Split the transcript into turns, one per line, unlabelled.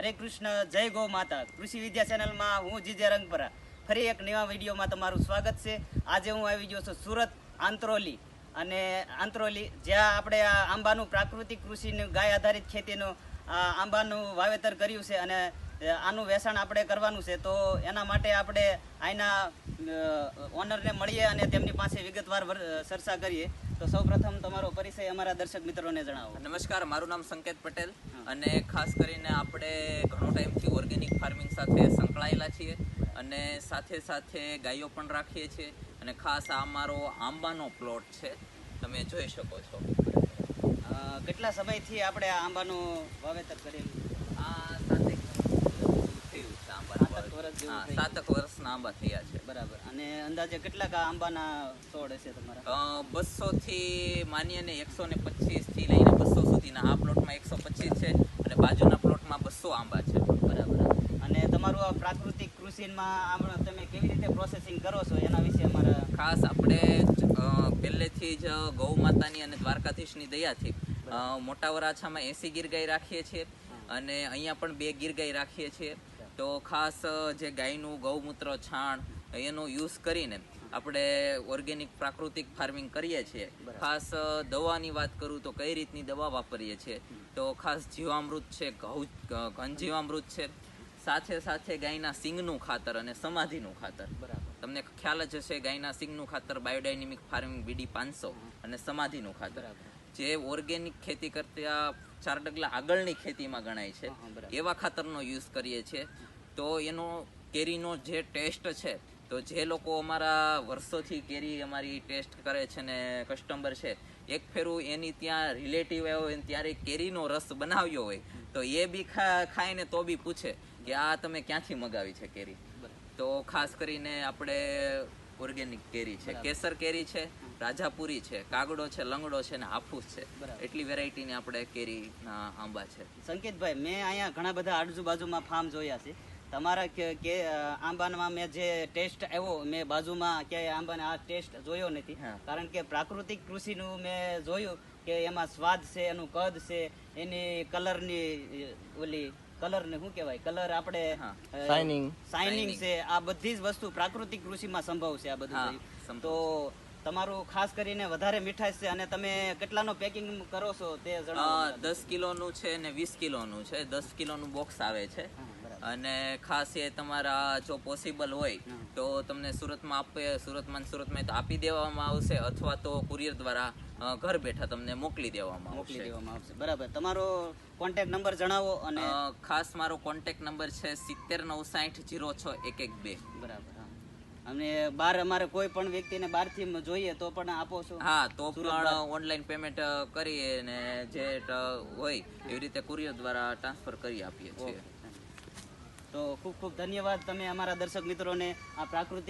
હરે કૃષ્ણ, જય ગૌ માતા. કૃષિ વિદ્યા ચેનલમાં હું જીજે રંગપરા ફરી એક નવા વિડીયોમાં તમારું સ્વાગત છે. આજે હું આવી ગયો છું સુરત આંત્રોલી, અને આંત્રોલી જ્યાં આપણે આ આંબાનું પ્રાકૃતિક કૃષિનું ગાય આધારિત ખેતીનું આંબાનું વાવેતર કર્યું છે, અને આનું વેચાણ આપણે કરવાનું છે. તો એના માટે આપણે અહીંના ઓનરને મળીએ અને તેમની પાસે વિગતવાર ચર્ચા કરીએ. તો સૌપ્રથમ તમારો પરિચય અમારા દર્શક મિત્રોને જણાવો.
નમસ્કાર, મારું નામ સંકેત પટેલ, અને ખાસ કરીને આપણે ઘણો ટાઈમથી ઓર્ગેનિક ફાર્મિંગ સાથે સંકળાયેલા છીએ, અને સાથે સાથે ગાયો પણ રાખીએ છીએ. અને ખાસ આ અમારો આંબાનો પ્લોટ છે, તમે જોઈ શકો છો.
કેટલા સમયથી આપણે આ આંબાનું વાવેતર કરેલું?
આ 7 વર્ષના આંબા થયા છે.
બરાબર. અને અંદાજે કેટલાક આંબાના છોડ હશે તમારા?
200 થી માનીને 125 થી લઈને 200 સુધીના. આ પ્લોટમાં 125 છે અને બાજુના પ્લોટમાં 200 આંબા છે.
બરાબર. અને તમારું આ પ્રાકૃતિક કૃષિમાં તમે કેવી રીતે પ્રોસેસિંગ કરો છો એના વિશે અમારા
ખાસ આપણે પહેલેથી જ ગૌ માતાની અને દ્વારકાધીશની દયાથી મોટા વરાછામાં 80 ગીર ગાય રાખીએ છીએ, અને અહીંયા પણ 2 ગીર ગાય રાખીએ છીએ. તો ખાસ જે ગાયનું ગૌમૂત્ર છાણ એનો યુઝ કરીને આપણે ઓર્ગેનિક પ્રાકૃતિક ફાર્મિંગ કરીએ છીએ. ખાસ દવાની વાત કરું તો કઈ રીતની દવા વાપરીએ છીએ, તો ખાસ જીવામૃત છે, ઘન જીવામૃત છે, સાથે સાથે ગાયના સિંગનું ખાતર અને સમાધિનું ખાતર. તમને ખ્યાલ જ હશે, ગાયના સિંગનું ખાતર બાયોડાયનેમિક ફાર્મિંગ BD 500 અને સમાધિનું ખાતર જે ઓર્ગેનિક ખેતી કરતા 4 ડગલા આગળની ખેતીમાં ગણાય છે, એવા ખાતરનો યુઝ કરીએ છીએ. તો એનો કેરીનો જે ટેસ્ટ છે, તો જે લોકો અમારા વર્ષોથી કેરી અમારી ટેસ્ટ કરે છે ને કસ્ટમર છે, એક ફેરું એની ત્યાં રિલેટિવ આવ્યો હોય ત્યારે કેરીનો રસ બનાવ્યો હોય તો એ બી ખાઈને તો બી પૂછે કે આ તમે ક્યાંથી મગાવી છે કેરી. તો ખાસ કરીને આપણે ઓર્ગેનિક કેરી છે, કેસર કેરી છે, રાજાપુરી છે, કાગડો છે, લંગડો છે ને હાફૂસ છે, એટલી વેરાયટીની આપણે કેરીના આંબા છે.
સંકેતભાઈ, મેં અહીંયા ઘણા બધા આજુબાજુમાં ફાર્મ જોયા છે. તમારા કે આંબામાં મેં જે ટેસ્ટ આવ્યો, મેં બાજુમાં ક્યાંય આંબાને આ ટેસ્ટ જોયો નથી. કારણ કે પ્રાકૃતિક કૃષિનું મેં જોયું કે એમાં સ્વાદ છે, એનું કદ છે, એની કલરની ઓલી કલર ને શું કહેવાય, કલર આપણે શાઇનિંગ છે, આ બધી જ વસ્તુ પ્રાકૃતિક કૃષિમાં સંભવ છે. આ બધું તો તમારું ખાસ કરીને વધારે મીઠાશ છે. અને તમે કેટલાનો પેકિંગ કરો છો તે જણાવો.
10 કિલોનું છે ને 20 કિલોનું છે. 10 કિલોનું બોક્સ આવે છે. અને ખાસ એ તમારા જો પોસિબલ હોય તો તમને સુરતમાં તો આપી દેવામાં આવશે, અથવા તો કુરિયર દ્વારા ઘર બેઠા તમને મોકલી દેવામાં આવશે.
બરાબર. તમારો કોન્ટેક્ટ નંબર જણાવો. અને
ખાસ મારો કોન્ટેક્ટ નંબર છે 7096061112.
બરાબર. અને બહાર અમારે કોઈ પણ વ્યક્તિને બહારથી જોઈએ તો પણ આપો છો?
હા, તો પણ ઓનલાઈન પેમેન્ટ કરીને જે હોય એવી રીતે કુરિયર દ્વારા ટ્રાન્સફર કરી આપીએ છીએ.
તો ખૂબ ખૂબ ધન્યવાદ. તમે અમારા દર્શક મિત્રોને આ પ્રાકૃતિક